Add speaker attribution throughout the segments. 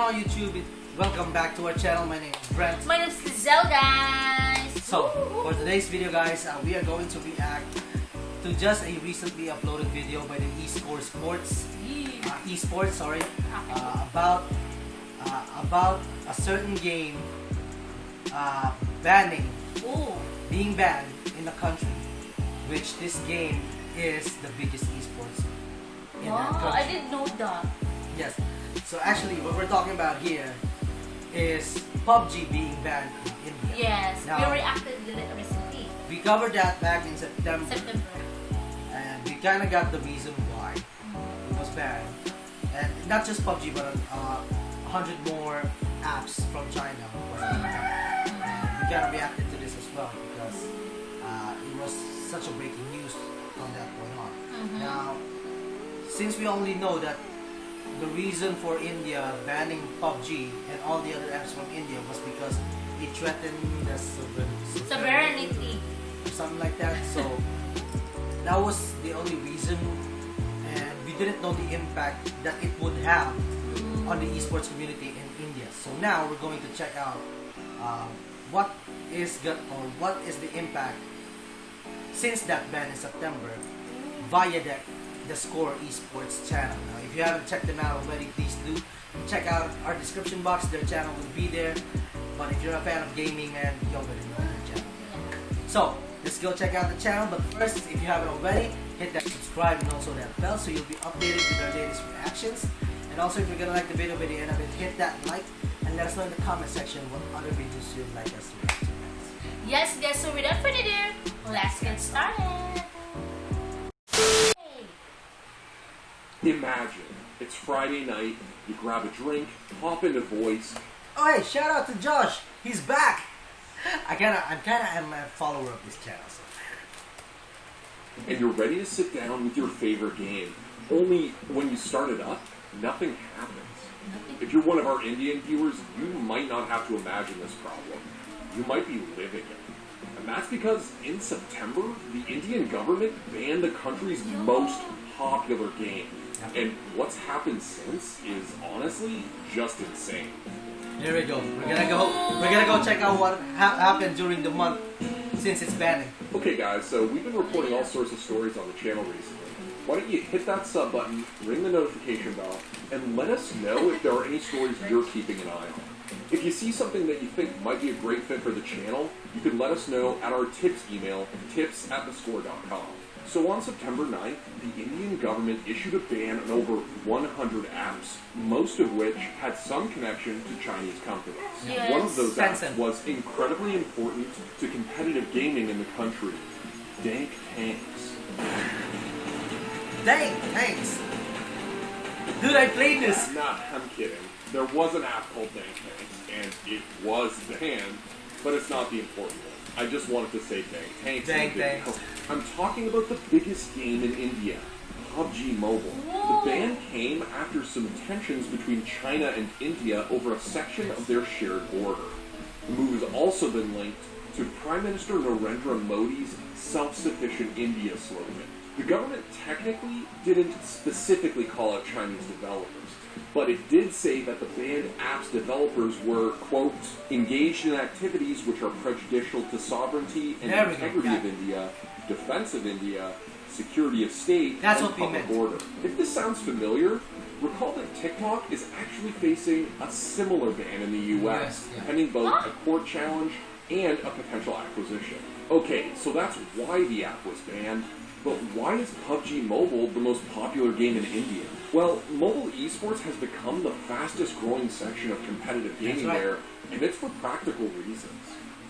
Speaker 1: on YouTube? Welcome back to our channel. My name is Brent.
Speaker 2: My name is Lizelle, guys.
Speaker 1: So, for today's video, guys, we are going to react to just a recently uploaded video by the Esport, sorry, about a certain game being banned in the country, which this game is the biggest esports in that country.
Speaker 2: I didn't know that.
Speaker 1: Yes. So actually, what we're talking about here is PUBG being banned in India.
Speaker 2: Yes,
Speaker 1: now,
Speaker 2: we reacted to it recently.
Speaker 1: We covered that back in September. And we kind of got the reason why it was banned. And not just PUBG, but 100 more apps from China was being banned. And we kind of reacted to this as well because it was such a breaking news from that point on. Now, since we only know that the reason for India banning PUBG and all the other apps from India was because it threatened the sovereignty or something like that. So that was the only reason, and we didn't know the impact that it would have on the esports community in India. So now we're going to check out what is the impact since that ban in September via the Score Esports channel. Now, if you haven't checked them out already, please do check out our description box. Their channel will be there. But if you're a fan of gaming, man, you already know their channel. So let's go check out the channel. But first, if you haven't already, hit that subscribe and also that bell so you'll be updated with our latest reactions. And also, if you're gonna like the video by the end of it, hit that like and let us know in the comment section what other videos you'd like us to react to.
Speaker 2: Yes, guys. So without further ado, let's get started.
Speaker 3: Imagine, it's Friday night, you grab a drink, hop into voice.
Speaker 1: Oh hey, shout out to Josh, he's back! I'm a follower of this channel. So.
Speaker 3: And you're ready to sit down with your favorite game. Only when you start it up, nothing happens. If you're one of our Indian viewers, you might not have to imagine this problem. You might be living it. And that's because in September, the Indian government banned the country's most popular game. And what's happened since is honestly just insane.
Speaker 1: Here we go. We're gonna go check out what happened during the month since it's banning.
Speaker 3: Okay guys, so we've been reporting all sorts of stories on the channel recently. Why don't you hit that sub button, ring the notification bell, and let us know if there are any stories you're keeping an eye on. If you see something that you think might be a great fit for the channel, you can let us know at our tips email, tips@thescore.com. So on September 9th, the Indian government issued a ban on over 100 apps, most of which had some connection to Chinese companies.
Speaker 2: Yes.
Speaker 3: One of those apps was incredibly important to competitive gaming in the country, Dank Tanks.
Speaker 1: Dank Tanks? Dude, I played this!
Speaker 3: Nah, I'm kidding. There was an app called Dank Tanks, and it was banned, but it's not the important one. I just wanted to say Dank Tanks.
Speaker 1: Dank Tanks.
Speaker 3: I'm talking about the biggest game in India, PUBG Mobile. The ban came after some tensions between China and India over a section of their shared border. The move has also been linked to Prime Minister Narendra Modi's self-sufficient India slogan. The government technically didn't specifically call out Chinese developers, but it did say that the banned app's developers were, quote, engaged in activities which are prejudicial to sovereignty and integrity of India, defense of India, security of state, and public order. If this sounds familiar, recall that TikTok is actually facing a similar ban in the US, pending both a court challenge and a potential acquisition. Okay, so that's why the app was banned. But why is PUBG Mobile the most popular game in India? Well, mobile esports has become the fastest growing section of competitive gaming there, and it's for practical reasons.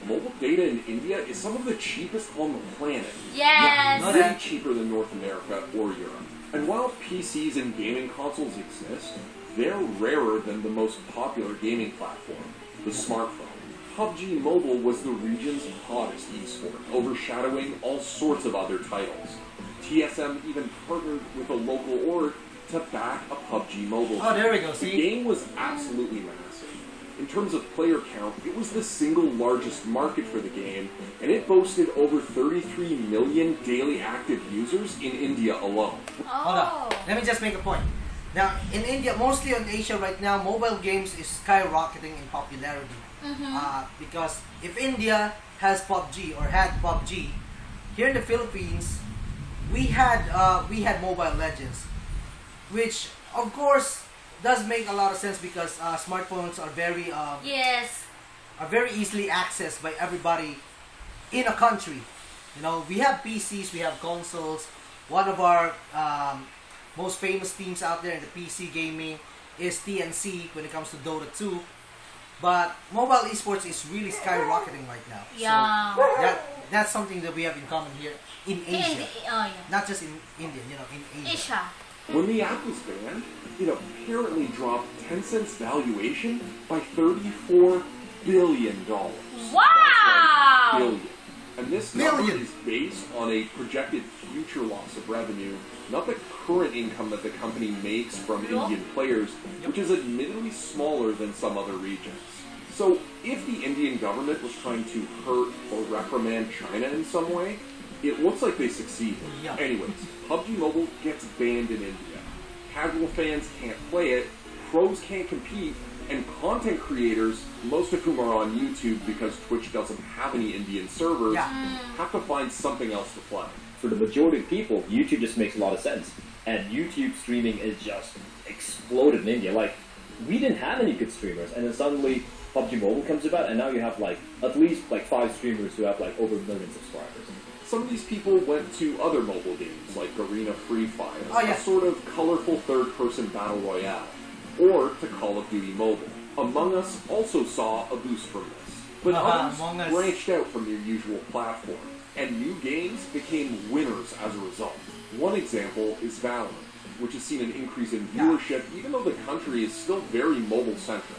Speaker 3: Mobile data in India is some of the cheapest on the planet.
Speaker 2: Yes!
Speaker 3: Way cheaper than North America or Europe. And while PCs and gaming consoles exist, they're rarer than the most popular gaming platform, the smartphone. PUBG Mobile was the region's hottest esport, overshadowing all sorts of other titles. TSM even partnered with a local org to back a PUBG Mobile.
Speaker 1: Oh, there we go, see?
Speaker 3: The game was absolutely massive. In terms of player count, it was the single largest market for the game, and it boasted over 33 million daily active users in India alone.
Speaker 1: Hold on, let me just make a point. Now, in India, mostly in Asia right now, mobile games is skyrocketing in popularity. Because if India has PUBG or had PUBG, here in the Philippines, we had Mobile Legends, which of course does make a lot of sense because smartphones are
Speaker 2: Yes.
Speaker 1: very easily accessed by everybody in a country. You know, we have PCs, we have consoles. One of our most famous teams out there in the PC gaming is TNC when it comes to Dota 2. But mobile esports is really skyrocketing right now.
Speaker 2: Yeah.
Speaker 1: So that's something that we have in common here in Asia.
Speaker 2: Yeah.
Speaker 1: Not just in India, you know, in Asia.
Speaker 2: Asia.
Speaker 3: When the app was banned, it apparently dropped Tencent's valuation by $34 billion.
Speaker 2: Wow!
Speaker 3: That's right, billion. And this number
Speaker 1: Billion.
Speaker 3: is based on a projected future loss of revenue, not the current income that the company makes from Indian players, which is admittedly smaller than some other regions. So, if the Indian government was trying to hurt or reprimand China in some way, it looks like they succeeded.
Speaker 1: Yeah.
Speaker 3: Anyways, PUBG Mobile gets banned in India. Casual fans can't play it, pros can't compete, and content creators, most of whom are on YouTube because Twitch doesn't have any Indian servers, have to find something else to play.
Speaker 4: For the majority of people, YouTube just makes a lot of sense. And YouTube streaming is just exploded in India. Like, we didn't have any good streamers, and then suddenly PUBG Mobile comes about, and now you have at least 5 streamers who have over 1 million subscribers.
Speaker 3: Some of these people went to other mobile games like Arena Free Fire,
Speaker 1: yeah.
Speaker 3: a sort of colorful third-person battle royale, or to Call of Duty Mobile. Among Us also saw a boost from this, but others
Speaker 1: Among Us.
Speaker 3: branched out from their usual platform, and new games became winners as a result. One example is Valorant, which has seen an increase in viewership even though the country is still very mobile-centric.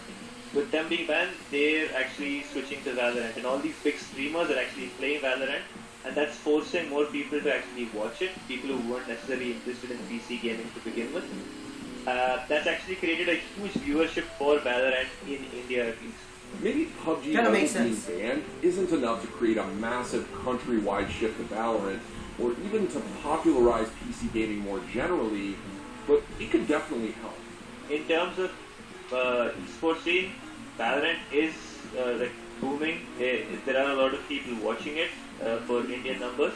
Speaker 5: With them being banned, they're actually switching to Valorant, and all these big streamers are actually playing Valorant, and that's forcing more people to actually watch it, people who weren't necessarily interested in PC gaming to begin with. That's actually created a huge viewership for Valorant in India at least.
Speaker 3: Maybe PUBG
Speaker 1: Kinda
Speaker 3: Mobile
Speaker 1: makes
Speaker 3: being
Speaker 1: sense.
Speaker 3: banned isn't enough to create a massive countrywide shift to Valorant, or even to popularize PC gaming more generally, but it could definitely help.
Speaker 5: In terms of esports scene, Valorant is booming. There are a lot of people watching it for Indian numbers,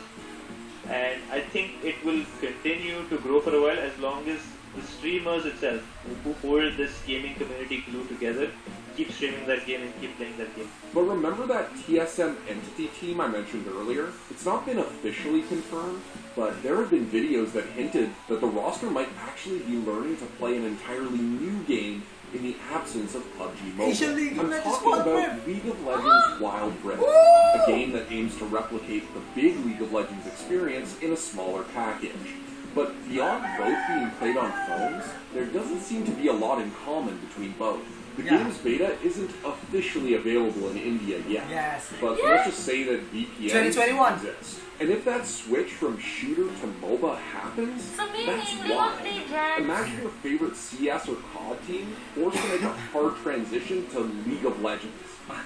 Speaker 5: and I think it will continue to grow for a while as long as the streamers itself, who hold this gaming community glue together, keep streaming that game and keep playing that game.
Speaker 3: But remember that TSM entity team I mentioned earlier? It's not been officially confirmed, but there have been videos that hinted that the roster might actually be learning to play an entirely new game in the absence of PUBG Mobile.
Speaker 1: Asian League of
Speaker 3: I'm
Speaker 1: Legends
Speaker 3: talking
Speaker 1: Wild
Speaker 3: about
Speaker 1: Rift.
Speaker 3: League of Legends Wild Rift, a game that aims to replicate the big League of Legends experience in a smaller package. But beyond both being played on phones, there doesn't seem to be a lot in common between both. The game's beta isn't officially available in India yet,
Speaker 1: Yes.
Speaker 3: but let's just say that VPNs
Speaker 1: 2021.
Speaker 3: exist. And if that switch from shooter to MOBA happens,
Speaker 2: So maybe
Speaker 3: that's
Speaker 2: we won't
Speaker 3: wild.
Speaker 2: play Jax.
Speaker 3: Imagine your favorite CS or COD team forced to make a hard transition to League of Legends.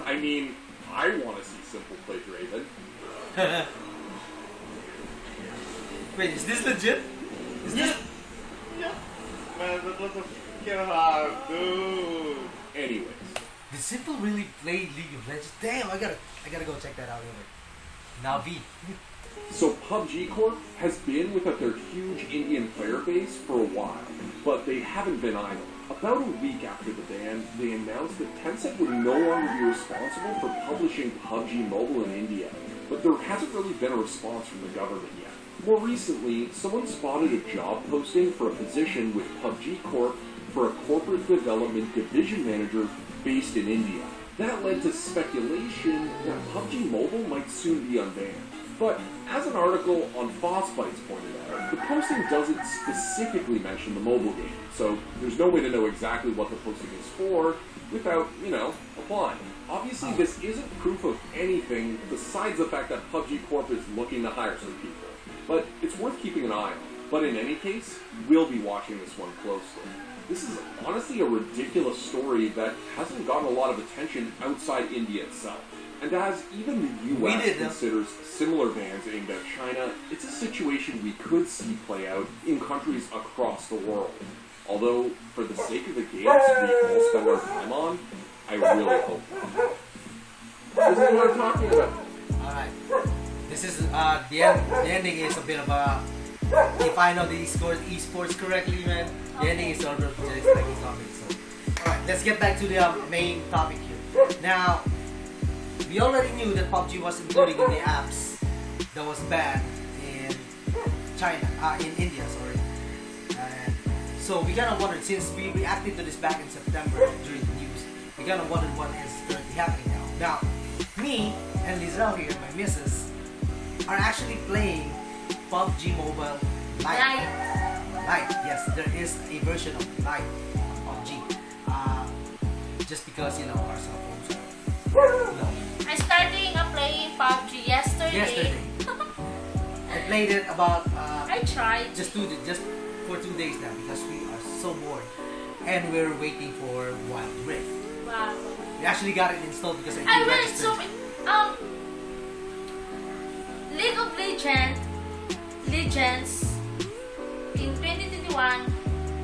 Speaker 3: I mean, I want to see Simple play Draven.
Speaker 1: Wait, is this legit? Is this?
Speaker 5: Man, that was a fucking hard, dude.
Speaker 3: Anyways,
Speaker 1: Did Simple really play League of Legends? Damn, I gotta go check that out later. Navi.
Speaker 3: so PUBG Corp has been without their huge Indian player base for a while, but they haven't been idle. About a week after the ban, they announced that Tencent would no longer be responsible for publishing PUBG Mobile in India, but there hasn't really been a response from the government yet. More recently, someone spotted a job posting for a position with PUBG Corp for a corporate development division manager based in India. That led to speculation that PUBG Mobile might soon be unbanned. But as an article on Frostbite's pointed out, the posting doesn't specifically mention the mobile game, so there's no way to know exactly what the posting is for without, applying. Obviously, this isn't proof of anything besides the fact that PUBG Corp is looking to hire some people. But it's worth keeping an eye on. But in any case, we'll be watching this one closely. This is honestly a ridiculous story that hasn't gotten a lot of attention outside India itself. And as even the US considers similar bans aimed at China, it's a situation we could see play out in countries across the world. Although, for the sake of the games we all spend our time on, I really hope not. This is what I'm talking about.
Speaker 1: Alright. This is the ending is a bit of a, if I know the esports correctly, man, the ending is sort of just like a comedy. So alright, let's get back to the main topic here. Now, we already knew that PUBG was included in the apps that was banned in China, in India, sorry. And so we kind of wondered, since we reacted to this back in September during the news, we kind of wondered what is currently happening now. Now, me and Lizelle here, my missus, are actually playing PUBG Mobile Lite. Lite, yes, there is a version of Lite on PUBG. Just because, you know, our cell phones are,
Speaker 2: I started playing PUBG yesterday.
Speaker 1: I played it about
Speaker 2: I tried.
Speaker 1: just for 2 days now because we are so bored and we're waiting for Wild Rift.
Speaker 2: Wow.
Speaker 1: We actually got it installed because I
Speaker 2: I
Speaker 1: did
Speaker 2: read
Speaker 1: register.
Speaker 2: so League of Legends in 2021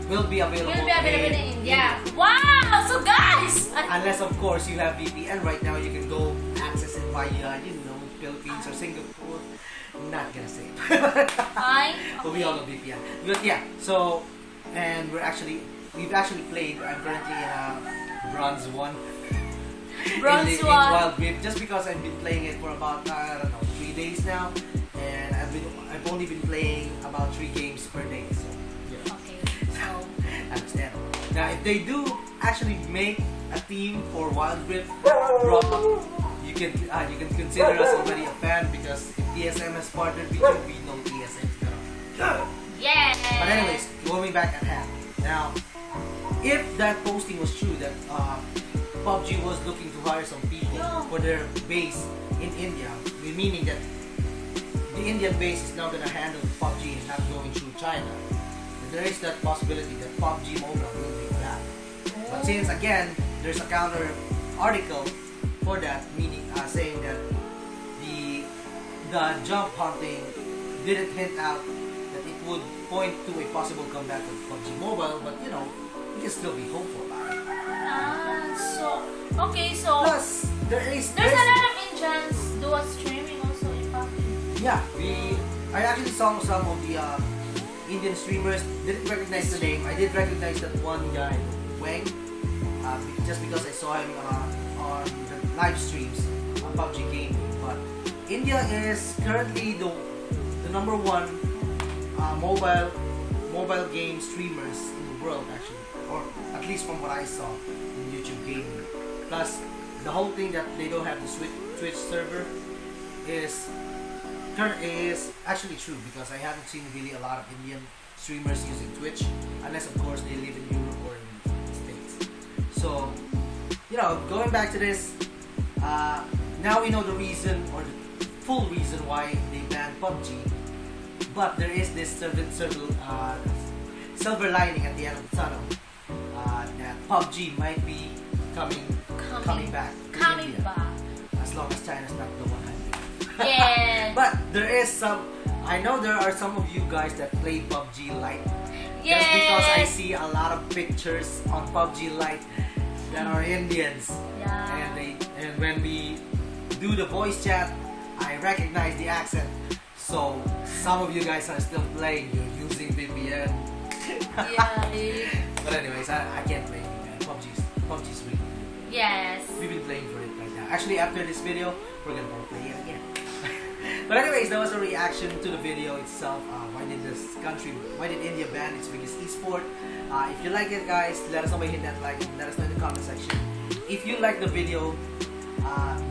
Speaker 1: Will be available,
Speaker 2: in India. Wow! So guys,
Speaker 1: Unless of course you have VPN right now, you can go access it via, you know, Philippines or Singapore. Not gonna say it. But we all know VPN. But yeah, so, and we've actually played, I'm currently in Bronze 1. in Wild Rift, just because I've been playing it for about, I don't know, 3 days now. And I've only been playing about 3 games per day, so yeah.
Speaker 2: Okay, so
Speaker 1: Understand. Now, if they do actually make a team for Wild Rift, bro, you can consider us already a fan because if TSM has partnered with you, we know TSM is gonna.
Speaker 2: yeah.
Speaker 1: But anyways, going back at hand. Now, if that posting was true that PUBG was looking to hire some people for their base in India, meaning that the Indian base is now gonna handle PUBG and not going through China. There is that possibility that PUBG Mobile will do that. But since again, there's a counter article for that, meaning saying that the job hunting didn't hint out that it would point to a possible comeback of PUBG Mobile, but you know, we can still be hopeful about it.
Speaker 2: So
Speaker 1: Plus, there's
Speaker 2: a lot of Indians do a streaming also in PUBG.
Speaker 1: yeah, I actually saw some of the Indian streamers. Didn't recognize the name. I did recognize that one guy, Wang, just because I saw him on the live streams on PUBG Gaming. But India is currently the number one mobile game streamers in the world, actually, or at least from what I saw in YouTube Gaming. Plus, the whole thing that they don't have the Twitch server is actually true because I haven't seen really a lot of Indian streamers using Twitch, unless of course they live in Europe or in the States. So, you know, going back to this, now we know the reason or the full reason why they banned PUBG, but there is this silver lining at the end of the tunnel that PUBG might be coming back to India, as long as China's not the one handling it.
Speaker 2: Yeah.
Speaker 1: But there is I know there are some of you guys that play PUBG Lite.
Speaker 2: Yes.
Speaker 1: Just because I see a lot of pictures on PUBG Lite that are Indians.
Speaker 2: Yeah.
Speaker 1: And when we do the voice chat, I recognize the accent. So some of you guys are still playing. You're using VPN.
Speaker 2: Yeah.
Speaker 1: But anyways, I can't play VPN. PUBG's really good.
Speaker 2: Yes.
Speaker 1: We've been playing for it right now. Actually, after this video, we're gonna go play it again. But anyways, that was a reaction to the video itself. Why did India ban its biggest esport? If you like it, guys, let us know by hitting that like and let us know in the comment section. If you like the video,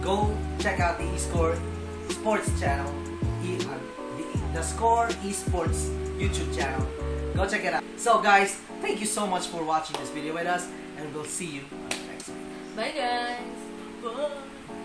Speaker 1: go check out the Sports channel, the Score Esports YouTube channel. Go check it out. So guys, thank you so much for watching this video with us, and we'll see you on the next video.
Speaker 2: Bye guys. Bye.